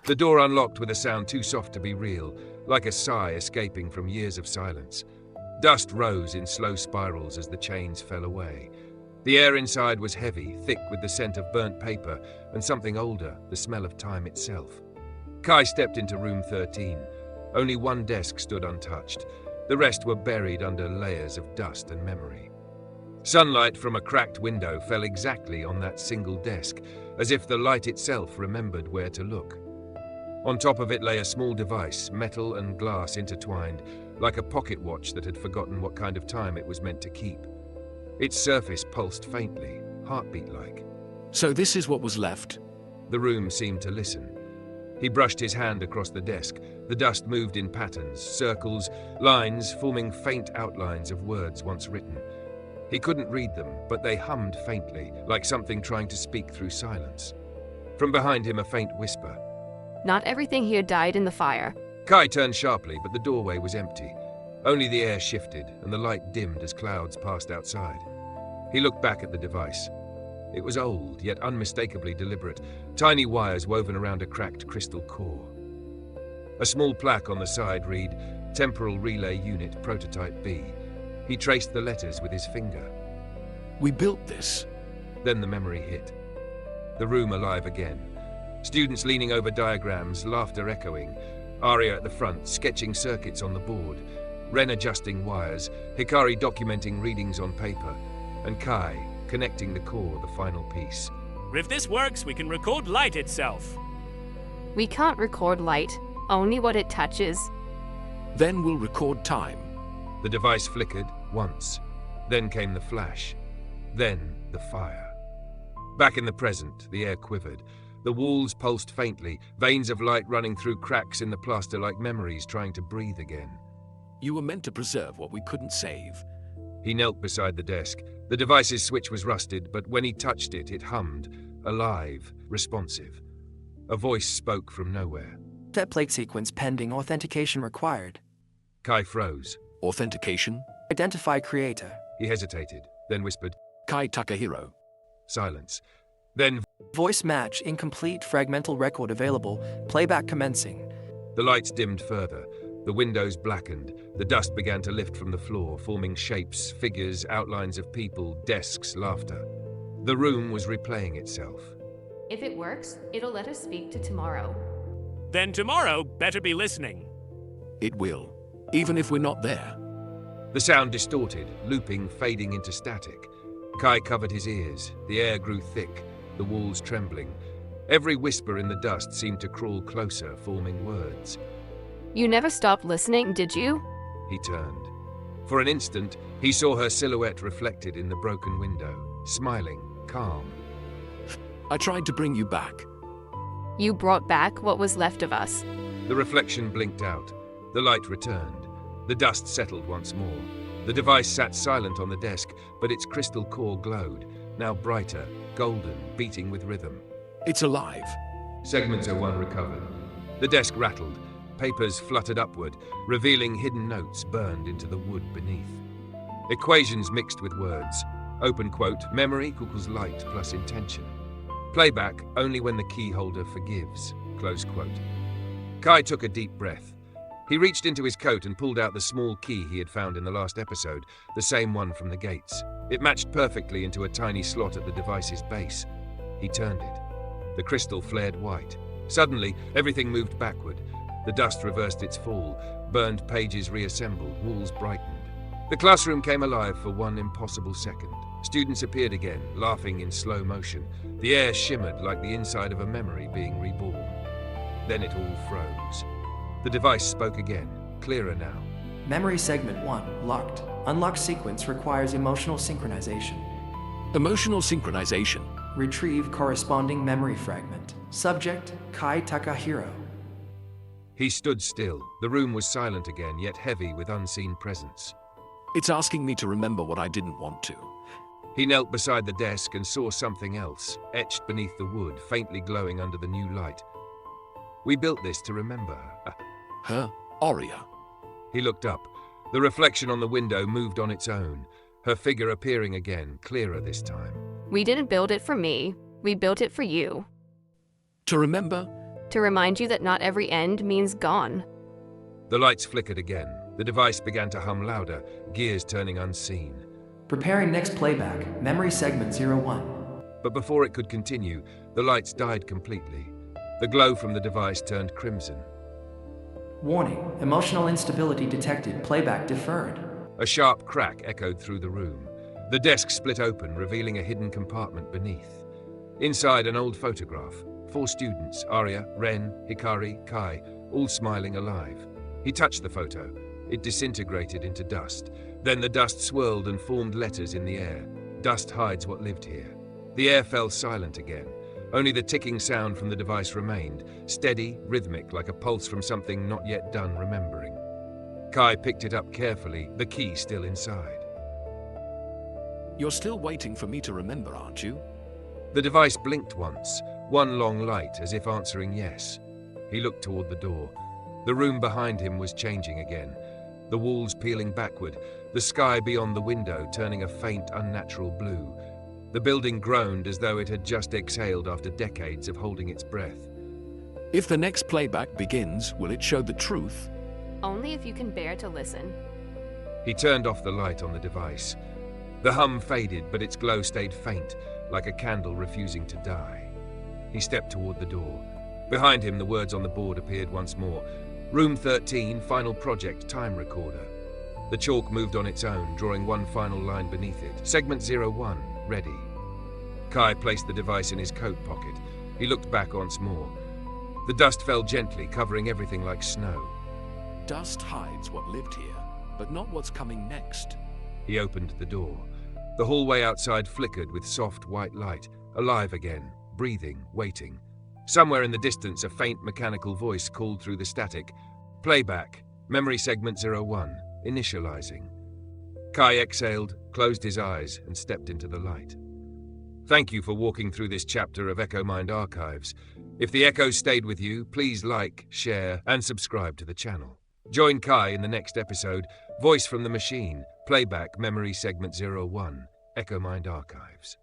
The door unlocked with a sound too soft to be real, like a sigh escaping from years of silence. Dust rose in slow spirals as the chains fell away. The air inside was heavy, thick with the scent of burnt paper and something older, the smell of time itself. Kai stepped into room 13. Only one desk stood untouched. The rest were buried under layers of dust and memory. Sunlight from a cracked window fell exactly on that single desk, as if the light itself remembered where to look. On top of it lay a small device, metal and glass intertwined, like a pocket watch that had forgotten what kind of time it was meant to keep. Its surface pulsed faintly, heartbeat-like. So this is what was left? The room seemed to listen. He brushed his hand across the desk. The dust moved in patterns, circles, lines, forming faint outlines of words once written. He couldn't read them, but they hummed faintly, like something trying to speak through silence. From behind him, a faint whisper. Not everything here died in the fire. Kai turned sharply, but the doorway was empty. Only the air shifted, and the light dimmed as clouds passed outside. He looked back at the device. It was old, yet unmistakably deliberate, tiny wires woven around a cracked crystal core. A small plaque on the side read, Temporal Relay Unit Prototype B. He traced the letters with his finger. We built this. Then the memory hit. The room alive again. Students leaning over diagrams, laughter echoing. Arya at the front, sketching circuits on the board. Ren adjusting wires, Hikari documenting readings on paper, and Kai connecting the core, the final piece. If this works, we can record light itself. We can't record light, only what it touches. Then we'll record time. The device flickered once. Then came the flash. Then the fire. Back in the present, the air quivered. The walls pulsed faintly, veins of light running through cracks in the plaster like memories trying to breathe again. You were meant to preserve what we couldn't save. He knelt beside the desk. The device's switch was rusted, but when he touched it, it hummed, alive, responsive. A voice spoke from nowhere. Set plate sequence pending, authentication required. Kai froze. Authentication? Identify creator. He hesitated, then whispered, Kai Takahiro. Silence. Then Voice match, incomplete, fragmental record available, playback commencing. the lights dimmed further. The windows blackened. The dust began to lift from the floor, forming shapes, figures, outlines of people, desks, laughter. The room was replaying itself. If it works, it'll let us speak to tomorrow. Then tomorrow, better be listening. It will, even if we're not there. The sound distorted, looping, fading into static. Kai covered his ears. The air grew thick, the walls trembling. Every whisper in the dust seemed to crawl closer, forming words. You never stopped listening, did you? He turned. For an instant, he saw her silhouette reflected in the broken window, smiling, calm. I tried to bring you back. You brought back what was left of us. The reflection blinked out. The light returned. The dust settled once more. The device sat silent on the desk, but its crystal core glowed, now brighter, golden, beating with rhythm. It's alive. Segment 01 recovered. The desk rattled. Papers fluttered upward, revealing hidden notes burned into the wood beneath. Equations mixed with words. Open quote, memory equals light plus intention. Playback only when the key holder forgives. Close quote. Kai took a deep breath. He reached into his coat and pulled out the small key he had found in the last episode, the same one from the gates. It matched perfectly into a tiny slot at the device's base. He turned it. The crystal flared white. Suddenly, everything moved backward. The dust reversed its fall. Burned pages reassembled, walls brightened. The classroom came alive for one impossible second. Students appeared again, laughing in slow motion. The air shimmered like the inside of a memory being reborn. Then it all froze. The device spoke again, clearer now. Memory segment 1, locked. Unlock sequence requires emotional synchronization. Emotional synchronization. Retrieve corresponding memory fragment. Subject, Kai Takahiro. He stood still. The room was silent again, yet heavy with unseen presence. It's asking me to remember what I didn't want to. He knelt beside the desk and saw something else, etched beneath the wood, faintly glowing under the new light. We built this to remember her. Her? Arya. He looked up. The reflection on the window moved on its own, her figure appearing again, clearer this time. We didn't build it for me. We built it for you. To remember? to remind you that not every end means gone. The lights flickered again. The device began to hum louder, gears turning unseen. Preparing next playback, memory segment 01. But before it could continue, the lights died completely. The glow from the device turned crimson. Warning, emotional instability detected, playback deferred. A sharp crack echoed through the room. The desk split open, revealing a hidden compartment beneath. Inside, an old photograph. 4 students, Arya, Ren, Hikari, Kai, all smiling alive. He touched the photo. It disintegrated into dust. Then the dust swirled and formed letters in the air. Dust hides what lived here. The air fell silent again. Only the ticking sound from the device remained, steady, rhythmic, like a pulse from something not yet done remembering. Kai picked it up carefully, the key still inside. You're still waiting for me to remember, aren't you? The device blinked once, one long light as if answering yes. He looked toward the door. The room behind him was changing again, the walls peeling backward, the sky beyond the window turning a faint, unnatural blue. The building groaned as though it had just exhaled after decades of holding its breath. If the next playback begins, will it show the truth? Only if you can bear to listen. He turned off the light on the device. The hum faded, but its glow stayed faint, like a candle refusing to die. He stepped toward the door. Behind him, the words on the board appeared once more. Room 13, final project, time recorder. The chalk moved on its own, drawing one final line beneath it. Segment 01, ready. Kai placed the device in his coat pocket. He looked back once more. The dust fell gently, covering everything like snow. Dust hides what lived here, but not what's coming next. He opened the door. The hallway outside flickered with soft white light, alive again, breathing, waiting. Somewhere in the distance, a faint mechanical voice called through the static. Playback, memory segment 01, initializing. Kai exhaled, closed his eyes, and stepped into the light. Thank you for walking through this chapter of EchoMind Archives. If the echoes stayed with you, please like, share, and subscribe to the channel. Join Kai in the next episode, Voice from the Machine, Playback Memory Segment 01, EchoMind Archives.